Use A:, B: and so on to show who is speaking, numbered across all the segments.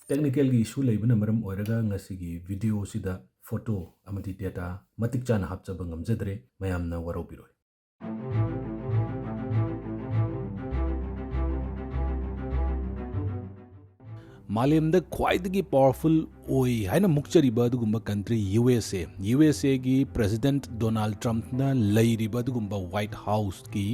A: technical gi issue leibana maram oiraga ngasigi video sida photo amadi data matik chana hapchaba ngamjadre mayamna warobiroi मालेमदा ख्वाइदगी powerful ओई हाइना मुक्चरिबा दुगुम्बा country USA की प्रेसिडेंट डोनाल्ड ट्रम्प ना लैरिबा दुगुम्बा व्हाइट हाउस की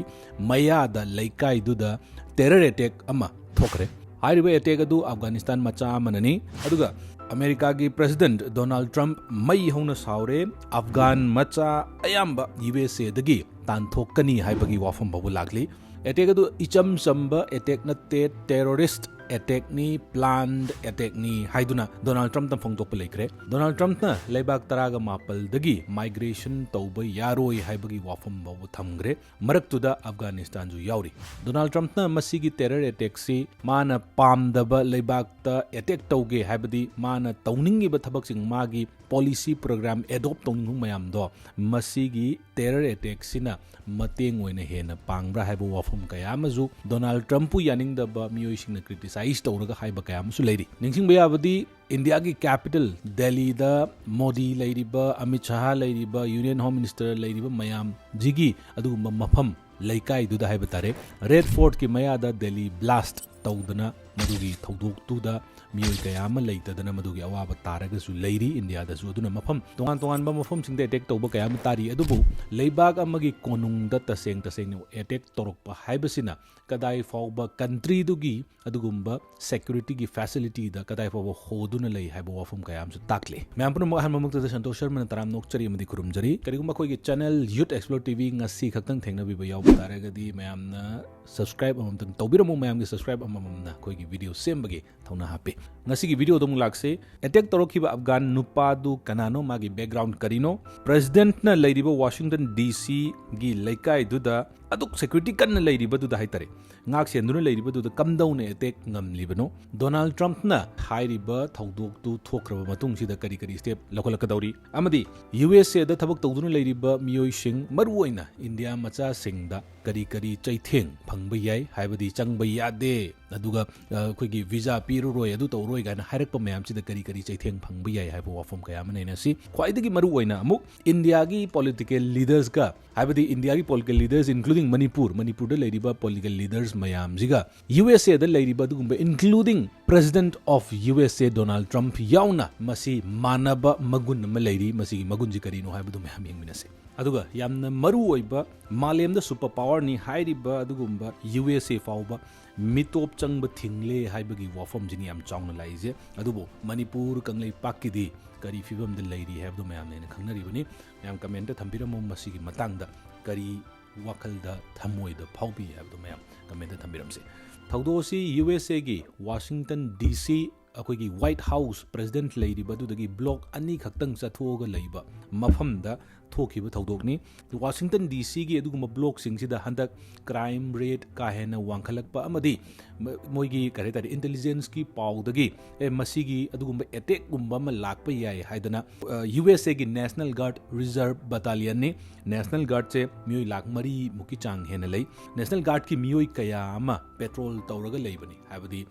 A: मयादा लैकाइदुदा टेरर अटैक अमा थोखरे हाइरिबा अटैक अदु अफगानिस्तान मचा मननी अदुगा अमेरिका की प्रेसिडेंट डोनाल्ड ट्रम्प मई हौना साउरे अफगान मचा अयाम्बा यूएसए दगी तानथोकनी हाइबगी वाफम बाबु लागली अटैक अदु इचम चंबा अटैक नते टेररिस्ट अटैक नी प्लान्ड अटैक नी हाइदुना डोनाल्ड ट्रम्प ता फोंगदोक लेख्रे डोनाल्ड ट्रम्प ना लेबाक तरागा मापल दगी माइग्रेशन तौब यारोई हाइबगी वाफम बाबु थमग्रे मरक्तुदा अफगानिस्तान जु याउरी डोनाल्ड ट्रम्प ना मसीगी टेरर अटैक सी माना पामदबा लेबाक ता अटैक तौगे हाइबदी माना तौनिंगिबा थबक सिंग मागी पॉलिसी प्रोग्राम एडॉप्ट तौनिंग मयाम दो मसीगी टेरर अटैक सिना मतेंग ओइना हेना पांगब्रा हाइबो वाफम कया मजु डोनाल्ड ट्रम्प यानिंगदबा मियोइसिंग क्रिटिसाइज तौरगा हाइबा कया मसु लेरी निंगसिंग बयाबदी इंडिया की कैपिटल दिल्ली दा मोदी लेरिबा अमित शाह लेरिबा यूनियन होम मिनिस्टर लेरिबा मयाम जिगी अदुगुम्बा मफम लैकाई दुदा हाइबा तारे रेड फोर्ट की मयादा दिल्ली ब्लास्ट तौदना मदुगी थौदोक्तुदा मियोइ कयाम लेतदना मदुगी अवाबा तारगसु लेरी इंडिया दसु अदुना मफम तोंगान तोंगान मफम सिंगदे अटैक तौबा कयाम तारी अदुबु लेबाग अमगी कोनुंगदा तसेंग अटैक तौरकपा हाइबसिना कदाई फाउबा कंट्री दुगी अदुगुम्बा सिक्योरिटी की फैसिलिटी दा कदाई फाउबा होदुना लई हाइबा वाफम कयाम सु ताकले मैमपुन मगहन ममुक्तदा संतोष शर्मा तराम नोकचरी मदि खुरुमजरी करिगुम्बा खोगी channel youth explore TV ngasi खक्तंग थेंगनबिबा याव तारगदी मैमना सब्सक्राइब अममतंग तौबिरमु मैमगी सब्सक्राइब अममना खोगी वीडियो सेमबगे थौना हापे ngasi की वीडियो दम लागसे अटैक तौरखिबा अफगान नुपादु कनानो मागी बैकग्राउंड करिनो प्रेसिडेंट ना लेरिबा वाशिंगटन डीसी गी लेकाई दुदा अदुक सिक्योरिटी कन्न लेरिबा दुदा हाइतरे ngak सेंदुना लेरिबा दुदा कमदौने अटैक ngamlibano डोनाल्ड ट्रम्प ना हाइरिबा थौदोक तु थोखरबा मतुंग सिदा करी करी स्टेप लखलकदौरी अमदी यूएसए दा थबक तौदुना लेरिबा मियोइ सिंग मरुओइना इंडिया मचा सिंगदा करी करी चैथेंग फंगबा याय हाइबदी चंगबा यादे अदुगा खोगी वीजा पीरुरोय अदु तौरोय गाना हाइरकपा मयाम सिदा करी करी चैथेंग फंगबा याय हाइबो वाफम कया मनेना सि ख्वाइदगी मरुओइना अमुक इंडिया की पॉलिटिकल लीडर्स का हाइबदी इंडिया की पॉलिटिकल लीडर्स इंक्लूडिंग मणिपुर दा लेरिबा पॉलिटिकल लीडर्स मयाम जिगा यूएसए दा लेरिबा दुगुम्बा including president of USA Donald Trump याउना मसी मानबा मगुन म लेरी मसी मगुन जि करिनो हाइबदु मयाम यंगमिनसे अदुगा यामना मरु ओइबा मालेमदा सुपर पावर नि हाइरिबा अदुगुम्बा यूएसए फाउबा मिटोप चंगबा थिंगले हाइबगी वाफम जिनि याम चाउना लाइजे अदुबो मणिपुर कंगलै पाक्किदी करी फिबम द लेरी हाइबदु मयाम ने खंगनरिबनि मयाम कमेंट थंबिरमो मसीगी मतंगदा करी वाखलदा थमोइदा फाउबी हाइबदु मयाम कमेंट थंबिरमसे थौदोसी यूएसए की वाशिंगटन डीसी अखोगी व्हाइट हाउस प्रेसिडेंट लेरिबदुदगी ब्लॉक अनि खक्तंग चथोगा लेइबा मफमदा थोखिबा थौदोकनी वाशिंगटन डीसी की अदुगुम ब्लॉक सिंगसिदा हंदक क्राइम रेट का हेना वांखलकपा अमदी मोइगी करेतारी इंटेलिजेंस की पाउदगी मसीगी अदुगुम अटैक गुम्बा म लाकपा याय हाइदना यूएसए की नेशनल गार्ड रिजर्व बटालियन ने नेशनल गार्ड से मियोइ लाख मरी मुकी चांग हेना लई नेशनल गार्ड की मियोइ कया अमा पेट्रोल तौरगा लेबनी हाइबदी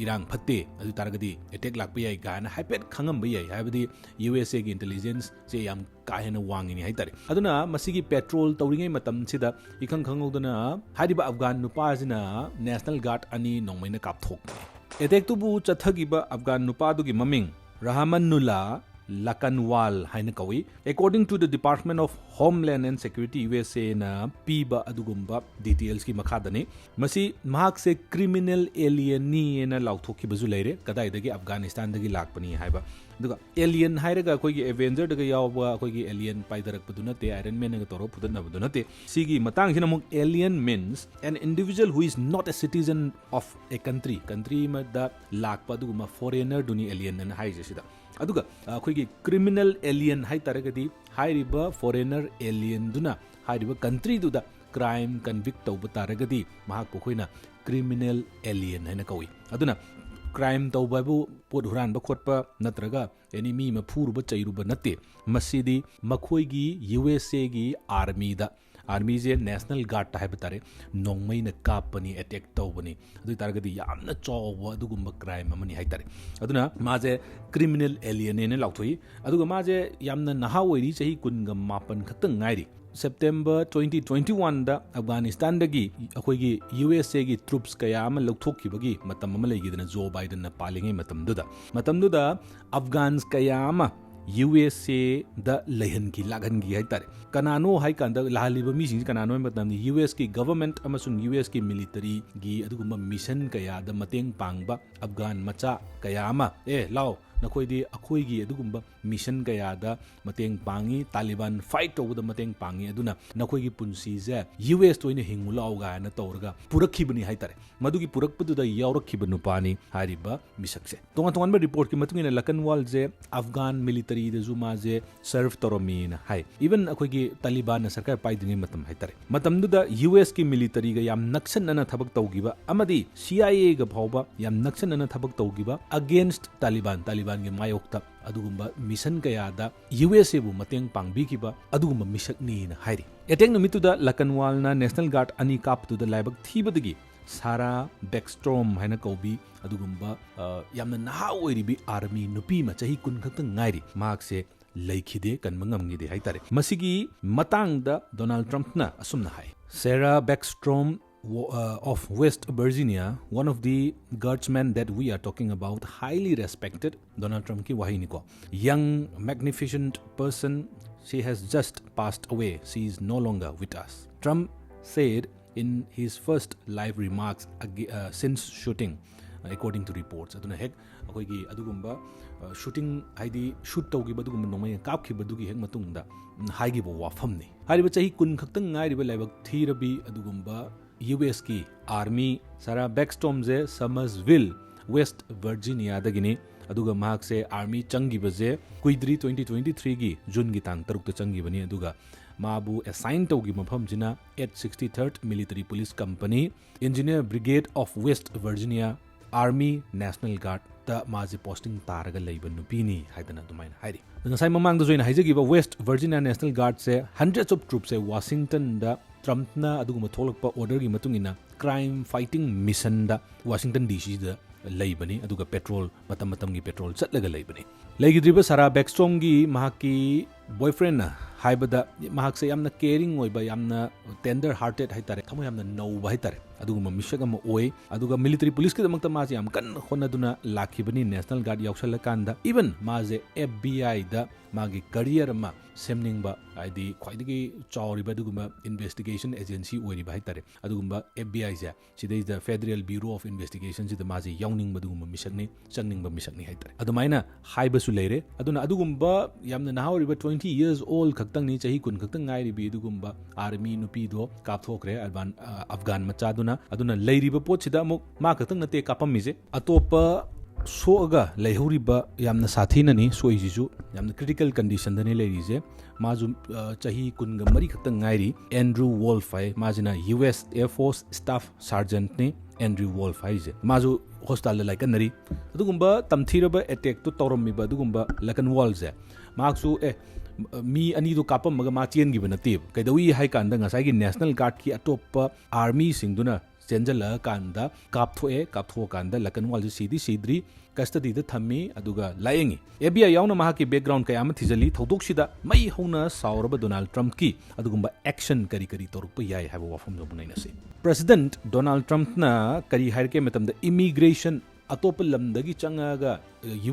A: इरांग फत्ते अदु तारगदी अटैक लाकपा याय गाना हाइपेट खंगम याय हाइबदी यूएसए की इंटेलिजेंस से याम काहेना वांगिनी हाइतारे अदुना मसीगी पेट्रोल तौरिङै मतम सिदा इखंग खंगौदना हारिबा अफगान नुपाजिना नेशनल गार्ड अनि नोंमैना कापथोक अटैक तुबु चथगिबा अफगान नुपादुगी ममिंग Rahmanullah Lakanwal haina kawi according to the Department of Homeland and Security USA na piba adugumba details ki makhadani masi mahak se criminal alien ni na lauthoki bazu leire kadai dagi Afghanistan dagi lakpani haiba duga alien hairaga koi gi Avenger daga yawa koi gi alien paidarak padu nate Iron Man ga toro pudanna padu nate sigi matang hina muk alien means an individual who is not a citizen of a country ma da lakpa duguma foreigner duni alien na haije sida अदुगा अखोगी criminal alien हाई तरगदी हाइरिबा foreigner alien दुना हाइरिबा country दुदा crime convict तौब तारगदी महाक पोखोइना क्रिमिनल एलियन हैना कौई अदुना क्राइम तौबबु पोट हुरानबा खोटपा नत्रगा एनिमी म फुरुबा चैरुबा नते मसीदी मखोइगी यूएसए गी आर्मी दा आर्मी जे नेशनल गार्ड है बतारे नोंगमई न कापनी अटैक तौबनी अदु तारगदी यामना चौवा अदुगुम्बा क्राइम अमनी हाइतारे अदुना माजे क्रिमिनल एलियन ने लाउथोई अदुगा माजे यामना नहा ओइरी चही कुनगा मापन खतंग गाइरी September 2021 da Afghanistan dagi akhoi USA gi troops kaya ama lawthokibagi matam ama leigidana Joe Biden na palingai matamduda Afghans kaya ama USA da lehan ki lagan gi haitare kanano hai kanda lahaliba mi sing kanano matamni US ki government amasung US ki military gi adugumba mission kaya da mateng pangba Afghan macha kaya ama lao nakoidi akhoi gi adugumba mission kaya da mateng pangi Taliban fight over the mateng pangi aduna nakoi gi punsi je US toine hingulaw ga na tawrga purakhibani haitare madugi purakpudu da yawrakhibanu pani hariba misakse tongan ba report ki matungina Lakanwal je Afghan military de zuma je serve toromi na hai even akhoi gi Taliban na sarkar paidingi matam haitare matamdu da US ki military ga yam naksan na thabak tawgiba amadi CIA ga phawba yam naksan na thabak tawgiba against Taliban gi mayokta adugumba mission kaya da USA bu mateng pangbikiba adugumba misakni na hairi eteng numituda Lakanwal na National Guard ani kaptu da laibak thibadagi Sara Backstrom haina kaubi adugumba yamna naha oiribi army nupi ma chahi kun khakta ngairi mark se laikhide kan mangamgi de haitare masigi matang da Donald Trump na asumna hai Sarah Backstrom of West Virginia, one of the guardsmen that we are talking about, highly respected Donald Trump ki wahi niko young magnificent person, she has just passed away, she is no longer with us, Trump said in his first live remarks since shooting, according to reports aduna hek akoi gi adugumba shooting haidi shoot tawgi badugumba nomai kapki badugi hek matungda haigi bo wafamni hariba chahi kun khaktang ngai riba laibak thirabi adugumba US की army सारा बैकस्टॉम जे समर्सविल West Virginia दगिनी अदुगा महाक से army चंगी बजे कुइद्री 2023 की जून की तांग तरुक चंगी बनी अदुगा माबू असाइन तौगी मफम जिना 863rd military police company engineer brigade of West Virginia army national guard ता माजे पोस्टिंग तारगा लेबन नुपीनी हाइदना दुमाइन हाइरी नंगासाई ममांग द जोइन हाइजगिबा वेस्ट वर्जीनिया नेशनल गार्ड से hundreds of troops से वाशिंगटन दा ट्रम्पना अदुगुम थोलकपा ऑर्डर की मतुंगिना क्राइम फाइटिंग मिशन दा वाशिंगटन डीसी दा लेबनी अदुगा पेट्रोल मतम की पेट्रोल चटलगा लेबनी लेगिद्रिबा सारा बैकस्ट्रोम की महाकी बॉयफ्रेंड हाइबदा महाक से यामना केयरिंग ओइबा यामना टेंडर हार्टेड हाइतारे थमो यामना नौबा हाइतारे अदुगुम मिशक अम ओइ अदुगा मिलिटरी पुलिस के दमकता माजे याम कन होनदुना लाखिबनी नेशनल गार्ड यावसल कांदा इवन माजे FBI दा मागी करियर अमा सेमनिंगबा आइदी ख्वाइदगी चावरिबा दुगुमा इन्वेस्टिगेशन एजेंसी ओइरिबा हाइतारे अदुगुम्बा FBI जे सिदै the federal bureau of investigation जिदा माजे यावनिंग बदुगुम मिशकनी चंगनिंग मिशकनी हाइतारे अदुमाइना हाइबसु लेरे अदुना अदुगुम्बा यामना नाहौरिबा 20 years old खक्तंगनी चाही कुन खक्तंग गाइरिबी अदुगुम्बा आर्मी नुपीदो कापथोक्रे अफगान मचादुना अदुना लेरिबा पोचिदा मु मा खक्तंग नते कापमिजे अतोपा सोगा लेहौरिबा यामना साथीननी सोइजिजु यामना क्रिटिकल कंडीशन दने लेरिजे माजु चाही कुनगा मरी खक्तंग गाइरी एंड्रू वोल्फ है माजना US Air Force Staff Sergeant ने एंड्रू वोल्फ है माजु हॉस्पिटल लाइकनरी अदुगुम्बा तमथीरबा अटैक तो तौरमिबा अदुगुम्बा Lakanwal जे मार्क्सु मी अनी दो कापम मगा मा चेनगिबा नतेब कैदवी हाई कांदा ngसाई नेशनल गार्ड की अटोप आर्मी सिंगदुना चेंजल कांदा कापथो कांदा Lakanwal जी सीद्री कस्टडी द थम्मी अदुगा लायंगी FBI यावना महा की बैकग्राउंड कयाम थिजली थौदोक्सिदा मई हौना सावरबा डोनाल्ड ट्रम्प की अदुगुम्बा एक्शन करी तोरप याय हाइबा वाफम जोबुनाइनसे प्रेसिडेंट डोनाल्ड ट्रम्प ना करी हाइरके मतमदा इमिग्रेशन अतोप लमदगी चंगागा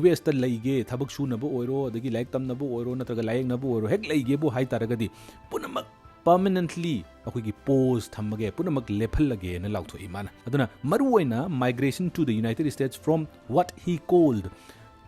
A: US ता लैगे थबक सुनबो ओइरो अदगी लाइक तमनबो ओइरो नत्रगा लायंगनबो ओइरो हेक लैगेबो हाइ तारगदी पुनमक permanently अखोगी पोज थमगे पुनमक लेफलगे न लाउथो इमाना अदुना मरुओइना migration to the United States from what he called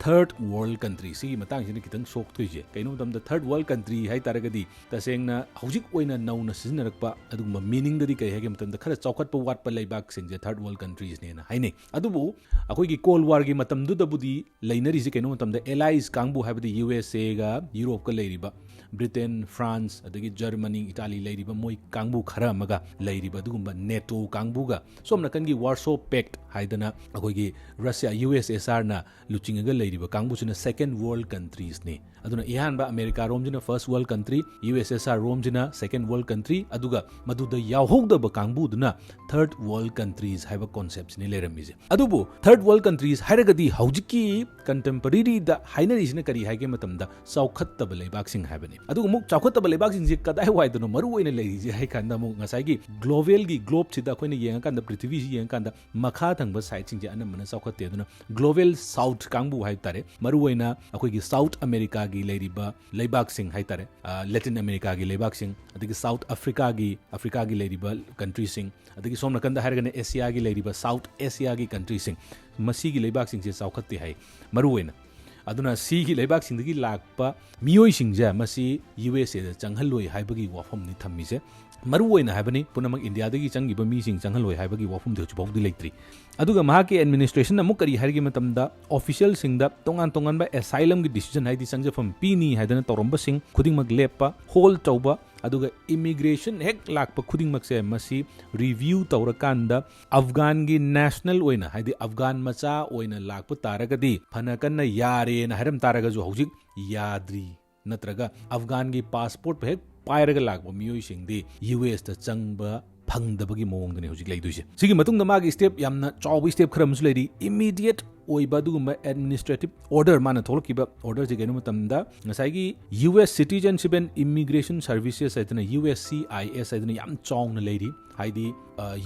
A: third world country सी मतंग सिन कितंग सोक थुइजे कैनो दम द थर्ड वर्ल्ड कंट्री हाइ तारगदी तसेंगना हौजिक ओइना नौना सिजनरकपा अदुगुम मीनिंग ददी कै हेगे मतम द खरा चौखटप वाटप लैबाक सिंजे थर्ड वर्ल्ड कंट्रीज ने ना हाइने अदुबु अखोगी कोल्ड वार गी मतम दुदबुदी लैनरी से कैनो मतम द एलाइज कांगबु हाइबदी USA गा यूरोप का लैरिबा ब्रिटेन फ्रांस अदगी जर्मनी इटाली लैरिबा मोय कांगबु खरा मगा लैरिबा अदुगुम्बा नेटो कांगबुगा सोम नकनगी वार्सो पैक्ट हाइदना अखोगी रशिया USSR ना लुचिंगगा लेरिबा कांगबुसिना सेकेंड वर्ल्ड कंट्रीज ने अदुना इहानबा अमेरिका रोमजिना फर्स्ट वर्ल्ड कंट्री यूएसएसआर रोमजिना सेकेंड वर्ल्ड कंट्री अदुगा मदुदा यावहोगदबा कांगबुदुना थर्ड वर्ल्ड कंट्रीज हाइबा कॉन्सेप्ट ने लेरमिजे अदुबु थर्ड वर्ल्ड कंट्रीज हाइरगदी हौजिकी कंटेम्पररी दा हाइनरिसिना करी हाइगे मतमदा चौखत्तबा लेबाकसिंग हाइबने अदुगु मुक चौखत्तबा लेबाकसिंग जे कदाय वाइदनो मरु ओइना लेरिजे हाइ कांदा मुक ngसाइगी ग्लोबल गी ग्लोब सिदा खोइना येंगा कांदा पृथ्वी जी येंगा कांदा मखा थंगबा साइड सिंग जे अनमना चौखत्ते अदुना ग्लोबल साउथ कांगबु हाइ तारे मरु ओइना अखोइगी साउथ अमेरिका गी लेरिबा लेबाकसिंग हाइ तारे लैटिन अमेरिका गी लेबाकसिंग अदगी साउथ अफ्रीका गी लेरिबा कंट्री सिंग अदगी सोमना कंदा हाइरगने एशिया गी लेरिबा साउथ एशिया गी कंट्री सिंग मसी गी लेबाकसिंग जे चौखत्ते हाइ मरु ओइना अदुना सी गी लेबाकसिंगदगी लाकपा मियोइसिंग जे मसी यूएसए दा चंगहलोइ हाइबगी वाफमनि थम्मिसे मरु ओइना हाइबनि पुनमक इंडिया दगी चंगिबा मीसिंग चंगहलोइ हाइबगी वाफम देउ चुबाउदि लेत्रि अदुगा महाके एडमिनिस्ट्रेशन अमुक करी हाइरगी मतमदा ऑफिशियल सिंगदा तोंगान तोंगानबा एसाइलम गी डिसीजन हाइदि संजफम पीनी हाइदना तौरंबा सिंग खुदिंगमक लेपा होल तौबा अदुगा इमिग्रेशन हेक लाकपा खुदिंगमक से मसी रिव्यू तौरकांदा अफगान गी नेशनल ओइना हाइदि अफगान मचा ओइना लाकपा तारगदी फनकन यारे ना हरम तारगा जो हौजिक याद्री नत्रगा अफगान गी पासपोर्ट हेक पायरगा लाकपा मियोइसिंगदी यूएस दा चंगबा फंगदबगी मोंगदने हौजिक लेदुइसे सिगी मतुंगदा मागी स्टेप यामना चौबी स्टेप खरमसु लेरि इमीडिएट ओइबा दुगुम्बा एडमिनिस्ट्रेटिव ऑर्डर माना थोलकिबा ऑर्डर जे गेनु मतमदा ngसाइगी US citizenship and immigration services आइतना यूएससीआईएस आइतना याम चौंगना लेरि हाइदि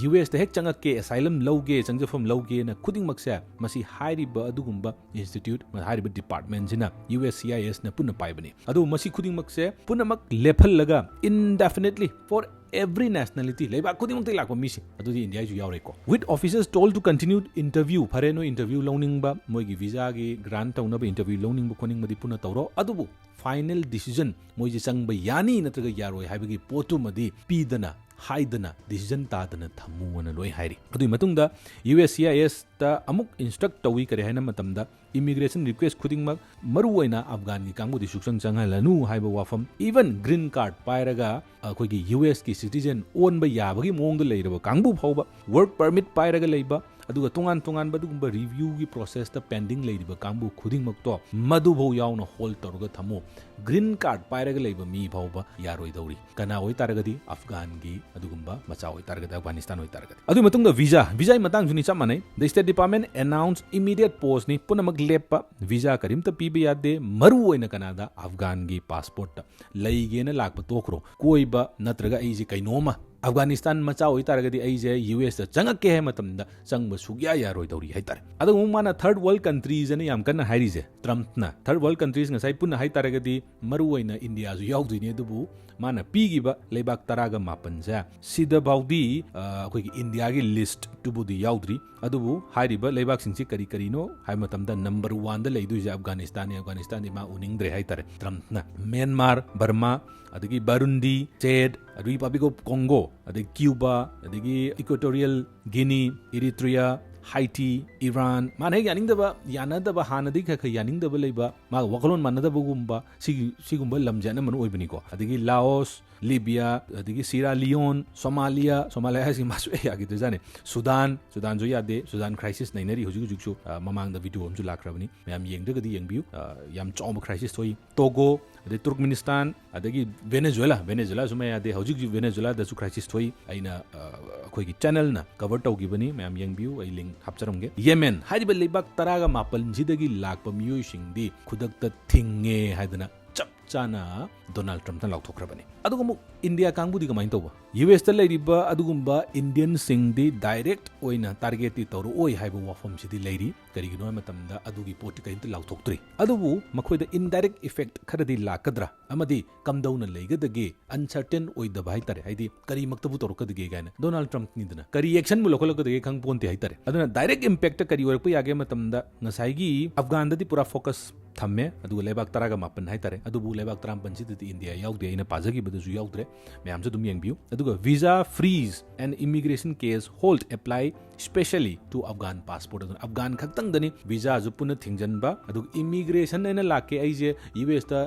A: यूएस दा हेक चंगके एसाइलम लौगे चंगजफम लौगे ना खुदिंग मक्से मसी हाइरिबा अदुगुम्बा इंस्टीट्यूट हाइरिबा डिपार्टमेंट जिना यूएससीआईएस ना पुना पाइबने अदु मसी खुदिंग मक्से पुनमक लेफल लगा indefinitely for every nationality leba khuding muk lakpa mi si adudi india ju yaure ko with officers told to continue interview phare no interview loaning ba moi gi visa gi grant tauna ba interview loaning ba khoning madi puna tawro adubu final decision moi ji sang ba yani natraga yaroi haibagi potu madi pidana हाइदना decision तादना थम्मुना लोय हाइरि अदुइ मतुंगदा USCIS ता अमुक instruct तौई करे हाइना मतमदा इमिग्रेशन रिक्वेस्ट खुदिंगमक मरुओइना अफगान गी कांगबुदि सुक्संग चंगहलनु हाइबा वाफम इवन ग्रीन कार्ड पायरगा अखोइगी यूएस की सिटीजन ओनबा याबगी मोंगदा लेरबा कांगबु फावबा वर्क परमिट पायरगा लेबा अदुगा तोंगान तोंगान बदुगुम्बा रिव्यू की प्रोसेस ता पेंडिंग लेरिबा कांगबु खुदिंगमक तो मदुभौ यावना होल्ड तौरगा थमो ग्रीन कार्ड पायरगा लेबा मी फावबा यारोइ दौरी कना ओइ तारगदी अफगान गी अदुगुम्बा मचा ओइ तारगदा अफगानिस्तान ओइ तारगदी अदु मतुंगदा वीजा मतंग जुनि चमनै the state department announce immediate pause नि पुनमक लेपा वीजा करिमता पीबे यादे मरु ओइना कनादा अफगान गी पासपोर्ट लैगेना लाकपा तोखरो कोइबा नत्रगा एजी कैनोमा अफगानिस्तान मचा होई तारगदी एजे यूएस दा चंगके है मतमदा चंगब सुग्या यारोइ दौरी हाइतार अदु माना थर्ड वर्ल्ड कंट्रीज ने याम कन्ना हाइरिजे ट्रम्पना थर्ड वर्ल्ड कंट्रीज ngasai पुना हाइतारगदी मरु ओइना इंडिया जु याउदुइने दुबु माना पीगिबा लेबाक तरागा मापन जा सिदा बाउदी अखोइगी इंडिया गी लिस्ट दुबुदी याउद्री अदुबु हाइरिबा लेबाक सिंगसी करी करीनो हाइ मतमदा नंबर 1 दा लेदुइजे अफगानिस्तान मा उनिंगद्रे हाइतार ट्रम्पना म्यांमार बर्मा अदगी Burundi Chad republic of Congo अदगी क्यूबा अदगी Equatorial Guinea Eritrea Haiti Iran माने यानदबा हानदी खख यानिंगदबा लेबा मा वकलोन मानदबगुम्बा सिगुम्बा लमजाना मन ओइबनिको अदगी लाओस लिबिया अदगी सीरा लियोन सोमालिया हसि मासु यागी जाने सुदान जो यादे सुदान क्राइसिस नैनरी हुजु जुक्सु ममांग द वीडियो हमजु लाखराबनी मैम येंगदगदी येंगबियु याम चौम क्राइसिस थोई टोगो अदे तुर्कमेनिस्तान अदगी वेनेजुएला सुमे यादे हुजु वेनेजुएला दसु क्राइसिस थोई आइना अखोइगी चैनल ना कवर तौगिबनी मैम येंगबियु आई लिंक हापचरमगे येमेन हाइदिबा लेबाक तरागा मापल जिदगी लाकपा मियोइसिंगदी खुदकता थिंगे हाइदना चप चाना डोनाल्ड ट्रम्पना लाउथोखरबनी अदुगुम इंडिया कांगबुदी कमाइन तौबा यूएस ता लेरिबा अदुगुम्बा इंडियन सिंगदी डायरेक्ट ओइना टारगेट ती तौरो ओइ हाइबा वाफम सिदी लेरि करिगिनो मतमदा अदुगी पोट कइंत लाउथोक्तरी अदुबु मखोइदा इनडायरेक्ट इफेक्ट खरदी लाकद्रा अमदी कमदौना लेगदगे अनसर्टेन ओइदबा हाइतारे हाइदी करी मक्तबु तौरकदगे गायना डोनाल्ड ट्रम्प निदना करी एक्शन मु लोकलकदगे खंग पोन्ते हाइतारे अदुना डायरेक्ट इम्पैक्ट करी ओरप यागे मतमदा ngसाइगी अफगान ददी पूरा फोकस थम्मे अदुगा लेबाक तरागा मापन हाइतारे अदुबु लेबाक तराम पंचिदति इंडिया याउदे इन पाजगी ꯍꯥꯏꯕꯗꯁꯨ ꯌꯥꯎꯗ꯭ꯔꯦ ꯃꯌꯥꯝꯁꯨ ꯑꯗꯨꯝ ꯌꯦꯡꯕꯤꯌꯨ ꯑꯗꯨꯒ ꯚꯤꯖꯥ ꯐ꯭रीज ꯑꯦꯟड ꯏꯃꯤꯒ꯭ꯔꯦꯁꯟ ꯀꯦꯁ ꯍꯣꯜꯗ ꯑꯦꯄ꯭ꯂꯥꯏ ꯁ꯭ꯄꯦꯁally ꯇꯨ ꯑꯐꯒꯥꯟ ꯄꯥꯁꯄꯣꯔꯠ ꯑꯗꯨꯅ ꯑꯐꯒꯥꯟ ꯈꯛꯇꯪꯗꯅꯤ ꯚꯤꯖꯥꯁꯨ ꯄꯨꯟꯅ ꯊꯤꯡꯖꯤꯟꯕ ꯑꯗꯨꯒ ꯏꯃꯤꯒ꯭ꯔꯦꯁꯟ ꯑꯩꯅ ꯂꯥꯛꯀꯦ ꯑꯩꯁꯦ ꯌꯨ ꯑꯦꯁꯇ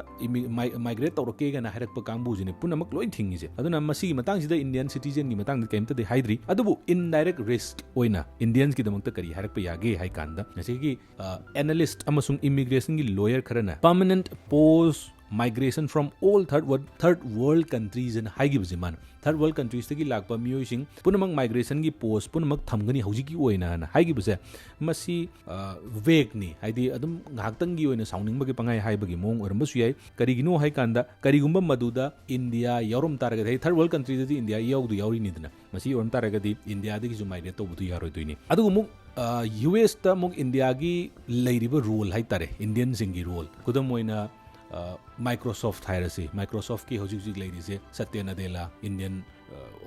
A: ꯃꯥꯏꯒ꯭ꯔꯦꯠ ꯇꯧꯔꯛꯀꯦꯒꯅ ꯍꯥꯏꯔꯛꯄ ꯀꯥꯡꯕꯨꯁꯤꯅꯦ ꯄꯨꯝꯅꯃꯛ ꯂꯣꯏ ꯊꯤꯡꯉꯤꯁꯦ ꯑꯗꯨꯅ ꯃꯁꯤꯒꯤ ꯃꯇꯥꯡꯁꯤꯗ ꯏꯟꯗꯤꯌꯟ ꯁꯤꯇꯤꯖꯦꯟꯒꯤ ꯃꯇꯥꯡꯗ ꯀꯩꯝꯇꯗꯤ ꯍꯥꯏꯗ꯭ꯔꯤ ꯑꯗꯨꯕꯨ ꯏꯟꯗꯥꯏꯔꯦꯛ ꯔꯤꯁꯛ ꯑꯣꯏꯅ ꯏꯟꯗꯤꯌꯟꯁꯀꯤꯗꯃꯛꯇ ꯀꯔꯤ ꯍꯥꯏꯔꯛꯄ ꯌꯥꯒꯦ ꯍꯥꯏ ꯀꯥꯟꯗ ꯉꯁꯤꯒꯤ ꯑꯦꯅꯥꯂꯤꯁט ꯑꯃꯁꯨꯡ ꯏꯃꯤꯒ꯭ꯔꯦꯁꯟꯒꯤ ꯂꯣꯌꯔ ꯈꯔꯅ permanent pause migration from all third world countries and haigibse man third world countries tagi lakpa miyoi punamak migration gi post punamak thamgani hojiki oina na haigibse masi vague ni haidi adum ngaktang gi oina sounding bagi pangai haibagi mong orambasu yai karigino hai kanda karigumba maduda india yorom taraga third world countries di india yaudu yauri ni dana masi oram taraga di india dagi ju migrate tobudu yaroi doini adugu muk US ta muk India gi leiriba role hai tare Indian singi role kudam oina Microsoft hairasi Microsoft ki hojik lerise Satya Nadella Indian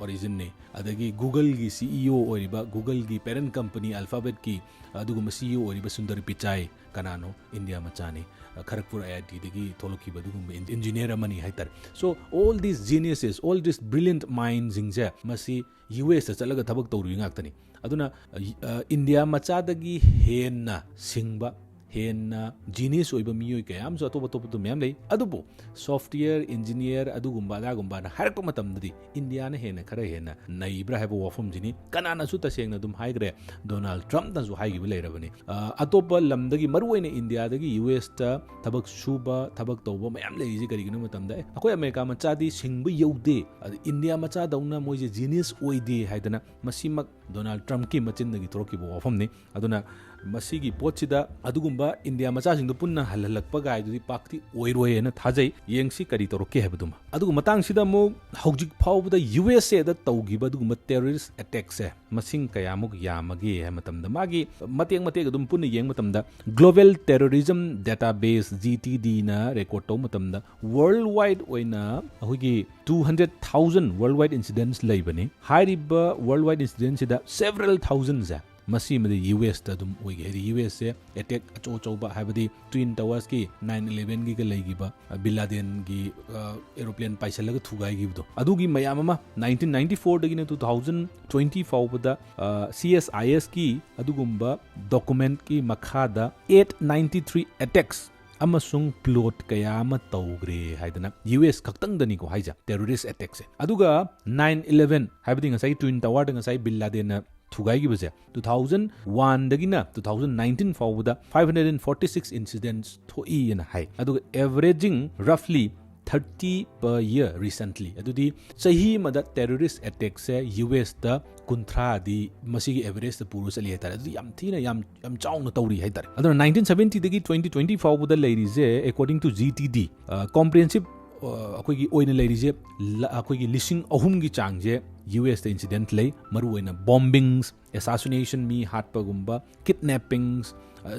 A: origin ne adagi Google gi CEO oriba Google gi parent company Alphabet ki aduguma CEO oriba Sundar Pichai kanano India machani Kharagpur IIT dagi tholoki badugum engineer amani haitar so all these geniuses all these brilliant minds ingje masi US ta chalaga thabak tawri ngaktani aduna India machadagi henna singba henna genius oiba miyoi kayam so atoba toba meyam lei adubu software engineer adugumba adagumba na harakpa matamdadi India na hena khara hena naibra haiba wafum jini kanana su tasengna dum haigre Donald Trump na su haigi leirabani atoba lamdagi maruoina India dagi US ta thabak suba thabak toba mayam leiji karigino matamda akoi America machadi singba yaude India macha dauna moije genius oide haidana masimak Donald Trump ki machin dagi thoroki bo wafum ne aduna masigi pochida adugumba India macha singdo punna halalakpa gai dudi pakti oiroi na thajai yengsi kari toroke habduma adugu matang sida mo hojik phawbda USA da tawgiba adugumba terrorist attacks se masing kayamuk yamage ha matamda magi mateng adum punna yeng matamda global terrorism database GTD na record taw matamda worldwide oina ahogi 200,000 worldwide incidents laibani hairiba worldwide incidents sida several thousands masi made US ta dum oige heri US se attack acho ba habadi twin towers ki 9/11 gi ga leigiba Bin Laden gi aeroplane paisalaga thugai gi do adugi mayam ama 1994 dagi na 2020 fawbada CSIS ki adugumba document ki makhada 893 attacks amasung plot kaya ama tawgre haidana US kaktang dani ko haija terrorist attacks aduga 9/11 habadi ngasai twin tower da ngasai Bin Laden na thugai gi base 2001 dagina 2019 fawda 546 incidents thoi in high aduga averaging roughly 30 per year recently adudi sahi mada terrorist attacks se US da kunthra di masigi average da puru sali hatar adu yam thina yam chauna tawri hatar aduna 1970 dagi 2020 fawda leirize according to GTD comprehensive अखोगी ओइना लेरिजे अखोगी लिसिंग अहुम गी चांगजे US the incident ले मरु ओइना bombings assassination मी हाटपगुम्बा kidnappings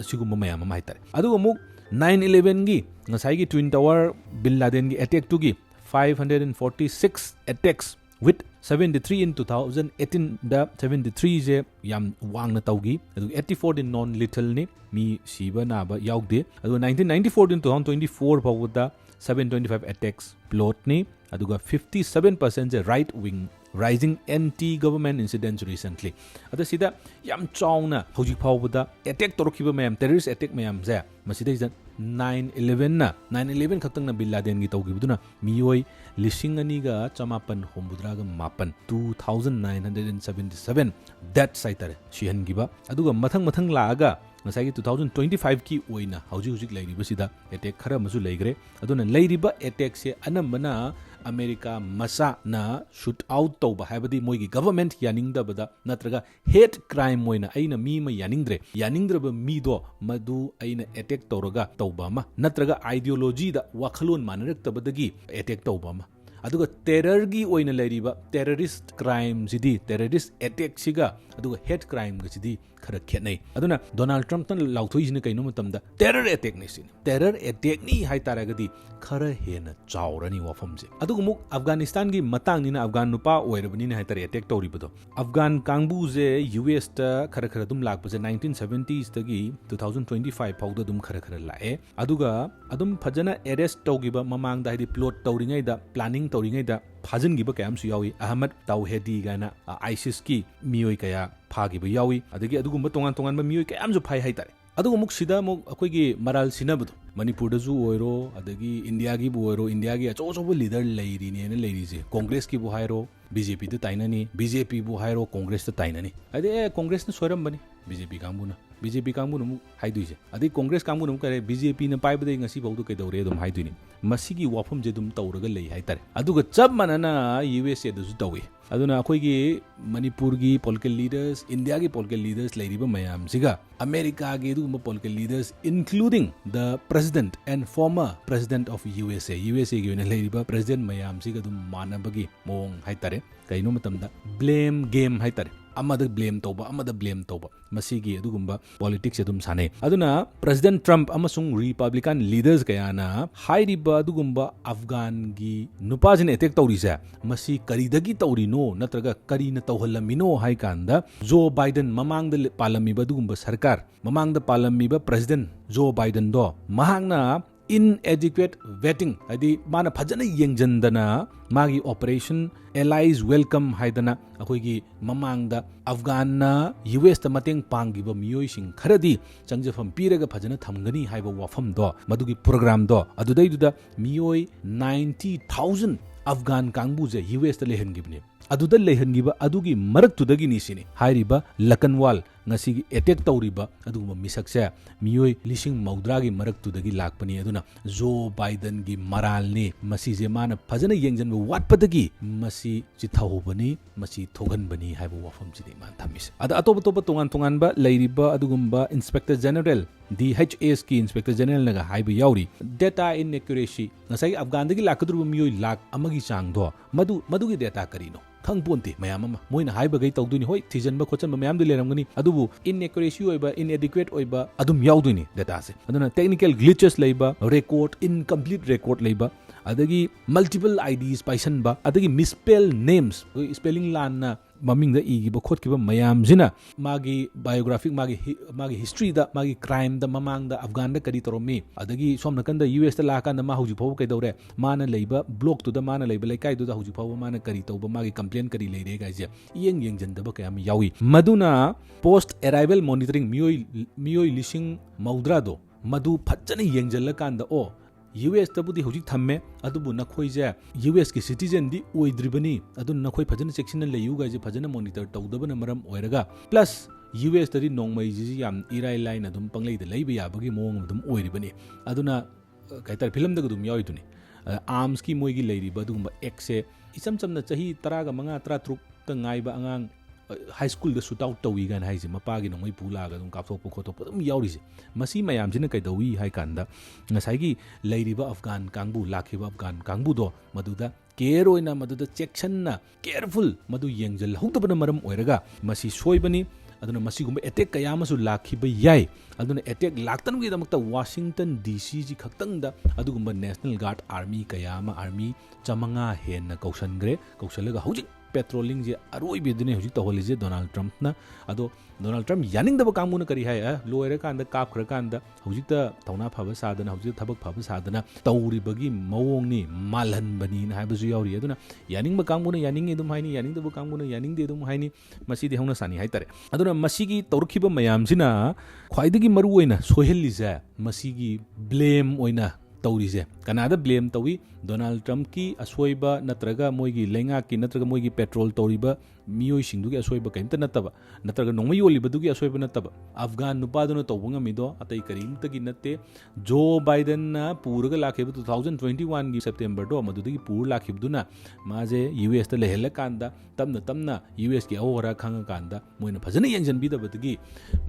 A: सिगुम्बा मयाम माइतारे अदुगो मुक 9/11 गी ngasai gi twin tower Bin Laden gi attack tu gi 546 attacks with 73 in 2018 da 73 je yam wangna tawgi adu 84 din non lethal ni mi siba na ba yaugde adu 1994 din 2024 bawda 725 attacks plot ni aduga 57% je right wing rising anti-government incidents recently ada sida yam chauna hojik phawbada attack torkiba mayam terrorist attack mayam ja masida is 9/11 na 9/11 khaktang na Bin Laden gi tawgibuduna miyoi lising ani ga chamapan hombudra ga mapan 2977 that saitare shihan giba aduga mathang laaga ngasai 2025 ki oina hojik lairiba sida attack khara masu leigre aduna leiriba attack se anambana America masa na shoot out tawba habadi moigi government yaningdabada natraga hate crime moina aina mi ma yaningdraba mi do madu aina attack tawraga tawba ma natraga ideology da wakhalon manaraktabadagi attack tawba ma aduga terror gi oina leiriba terrorist crime sidi terrorist attack siga aduga hate crime ga sidi khara khenai aduna Donald Trump tan lauthoi sine kaino matamda terror attack ni sin terror attack ni hai taragadi khara hena chaurani wafam je aduga muk Afghanistan gi matang ni na Afghan nupa oirabani ne hai tar attack tawribado Afghan kangbu je US ta khara dum lakpa je 1970s tagi 2025 fawda dum khara lae aduga adum phajana arrest tawgiba mamang da hidi plot tawringai da planning तौरीङैदा फाजिनगिबा कयामसु यावी अहमद ताउहेदी गाना ISIS की मियोय कया फागिबा यावी अदगी अदुगुम्बा तोंगान तोंगानबा मियोय कयामसु phi हाइतारे अदुगुमुक सिदा मुक अखोइगी moral सिनाबदु मणिपुरदजु ओइरो अदगी इंडियागी बु ओइरो इंडियागी अचोचोबो leader लेरिनेना लेरिजे Congress की बु हाइरो बीजेपी द ताइनानी बीजेपी बु हाइरो कांग्रेस द ताइनानी अदे कांग्रेस न सोरमबनी बीजेपी कांगबुना बीजेपी कांगबुना मु हाइदुइसे अदे कांग्रेस कांगबुना करे बीजेपी न पाइबदे ngasi बौदु कैदौरे अदुम हाइदुइनी मसिगी वाफम जे दुम तौरगा लेइ हाइतारे अदुगा चब मनना यूएसए दजु तौवे अदुना अखोइगी मणिपुर की पॉलिटिकल लीडर्स इंडिया की पॉलिटिकल लीडर्स लेरिबा मयाम सिगा अमेरिका की दुगुम्बा political leaders including the president and former president of USA की ओइना लेरिबा प्रेसिडेंट मयाम सिगा दुम मानबगी मोंग हाइतारे कइनो मतमदा ब्लेम गेम हाइतारे अमद ब्लेम तौबा मसीगी अदुगुम्बा पॉलिटिक्स अदुम साने अदुना प्रेसिडेंट ट्रम्प अमसुंग रिपब्लिकन लीडर्स कयाना हाइरिबा अदुगुम्बा अफगान की नुपाजिन अटैक तौरिसे मसी करीदगी तौरिनो नत्रगा करीना तौहलमिनो हाइ कांदा जो बाइडेन ममांगद पालमिबा अदुगुम्बा सरकार ममांगद पालमिबा प्रेसिडेंट जो बाइडेन दो महांगना inadequate vetting hadi mana phajana yengjandana magi operation allies welcome haidana akoigi mamangda afghan na us ta mateng panggiba miyoi sing kharadi changjafam piraga phajana thamgani haiba wafam do madugi program do adudai duda miyoi 90,000 afghan kangbu je us ta lehengibni aduda lehengiba adugi marak tudagi ni sini hairiba lakanwal ngasi attack tawriba aduguma misakse miyoi lising maudra gi marak tudagi lakpani aduna Joe Biden gi maral ni masi je mana phajana yengjanba watpadagi masi chithahubani masi thoganbani haiba wafam chidi man thamis ada atop tongan ba leiriba adugumba inspector general DHS की inspector general नगा हाइबा याउरी data inaccuracy ngasai afghan dagi lakadru miyoi lak amagi chang do madu gi data karino khangponti mayam ama moina haiba gai tawduni hoi thijanba khochanba mayam du leramgani adubu inaccuracy oiba inadequate oiba adum yauduni data se aduna technical glitches leiba record incomplete record leiba adagi multiple IDs paisanba adagi misspell names spelling lan na maming da igi ba khot ki ba mayam jina magi biographic magi history da magi crime da mamang da afghan da kari toromi adagi somna kan da US da la kan da ma huji phaw kai dore mana leiba block to da mana leiba laikai du da huji phaw mana kari tawba magi complaint kari leire ga je yeng jan da ba kayam yawi maduna post arrival monitoring miyoi lising maudra do madu phajani yengjalla kan da o US tabudi hojik thamme adubu nakhoi je US ki citizen di oidribani adu nakhoi phajana section leyu ga je phajana monitor tawdabana maram oiraga plus US tadi nongmai ji yam irai line adum panglei da leiba yabagi mong adum oiribani aduna kaitar film da dum yawi arms ki moigi leiriba dum x se isam chamna chahi 10 ga 5 13 ta ngaiba angang high school da shoot out tawi gan haise mapagi nongmai pula ga dum kapthok khothok dum yauri se masi mayam jina kai dawi hai kanda ngasai gi leiriba afghan kangbu lakhiba afghan kangbu do maduda care oina maduda section na careful madu yengjal hudabana maram oiraga masi soibani aduna masi gumba attack kayamasu lakhiba yai aduna attack laktan gi damakta Washington DC ji khaktang da adugumba National Guard Army kayama army chamanga hen na kausangre kausalaga hojik patrolling जे अरोई बेदने हुजी तहोली जे Donald Trump ना अदो Donald Trump Yaning दब कांगमुन करी हाय लोयरे कांदा काप खर कांदा हुजी त थौना फाबा सादना हुजी थबक फाबा सादना तौरी बगी मवोंग नि मालहन बनी ना हायबजु यावरी अदुना यानिंग ब कांगमुन यानिंग एदुम हायनी यानिंग दब कांगमुन यानिंग दे दुम हायनी मसी दे हौना सानी हायतरे अदुना मसीगी तौरखिबा मयाम सिना ख्वाइदगी मरु ओइना सोहेल्ली जे मसीगी blame ओइना तौरीजे Kannada blame तौई Donald Trump की असोइबा नत्रगा मोइगी लेंगा की नत्रगा मोइगी पेट्रोल तौरीबा मियोई सिंगदुगी असोइबा कैंता नतबा नत्रगा नोंगमई योलिबदुगी असोइबा नतबा अफगान नुपादुना तौबंगा मिदो अतै करीमतगी नत्ते जो बाइडेन ना पूरगा लाखिबा 2021 की सेप्टेम्बर दो मदुदगी पूर लाखिबदुना माजे यूएस ता लेहल कांदा तमना यूएस की अवरा खांगा कांदा मोइना फजना यंजनबिदबदगी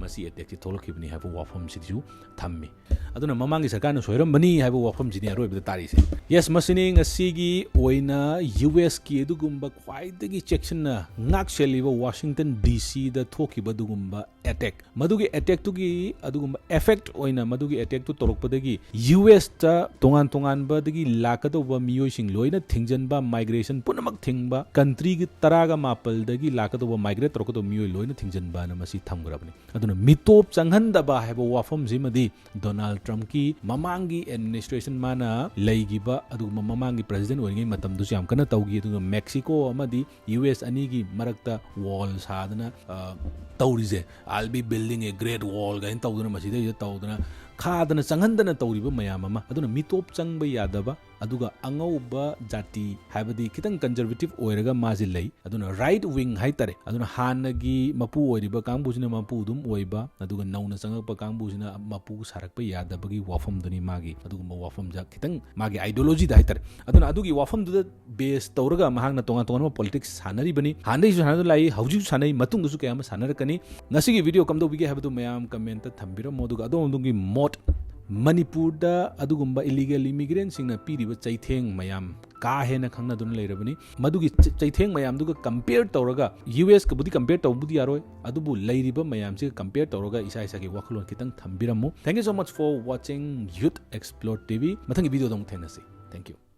A: मसी अटैक ति थोलखिबनी हाबो वाफम सिजु थम्मी अदुना ममांगी सरकारना सोयरमबनी हाबो वाफम जिनि अरोइबदा तारिसे yes मसिनी ngasi gi oina US ki adugumba khwaidagi chection na ngak sheliba Washington DC da thokiba dugumba attack madugi attack tugi adugumba effect oina madugi attack tu torokpadagi US ta tongan ba dagi lakadoba miyoi sing loina thingjanba migration punamak thingba country gi taraga mapal dagi lakadoba migrate torokado miyoi loina thingjanba na masi thamgrabani aduna mitop changhandaba heba wafam jimadi Donald Trump ki mamangi administration mana leigiba adugumba mamangi president oingi matam du yam kana tawgi adugumba Mexico amadi US ani gi marakta wall sadana tawrize I'll be building a great wall ga tawduna masida tawduna khadana changhandana tawriba mayam ama aduna mitop changba yadaba aduga angauba jati habadi kitang conservative oiraga maji lei aduna right wing haitare aduna hanagi mapu oiriba kangbujina mapu dum oiba aduga nauna changakpa kangbujina mapu sarakpa yadabagi wafam duni magi aduga wafam ja kitang magi ideology da haitare aduna adugi wafam du base tawraga mahangna tonga tonga politics sanari bani hanai ju hanadu lai hauji sanai matung du kayama sanarakani ngasigi video kamdo bigi habadu mayam comment thambira moduga adongi mot Manipur da adugumba illegal immigrants singna piriba chaitheng mayam ka hena khangna dun leirabani madugi chaitheng mayam duga compare tawraga US ka budi compare tawbudi yaroi adubu leiriba mayam se compare tawraga isa isa ki wakhlon kitang thambiramu. Thank you so much for watching Youth Xplore TV. Mathangi video dong thenasi. Thank you.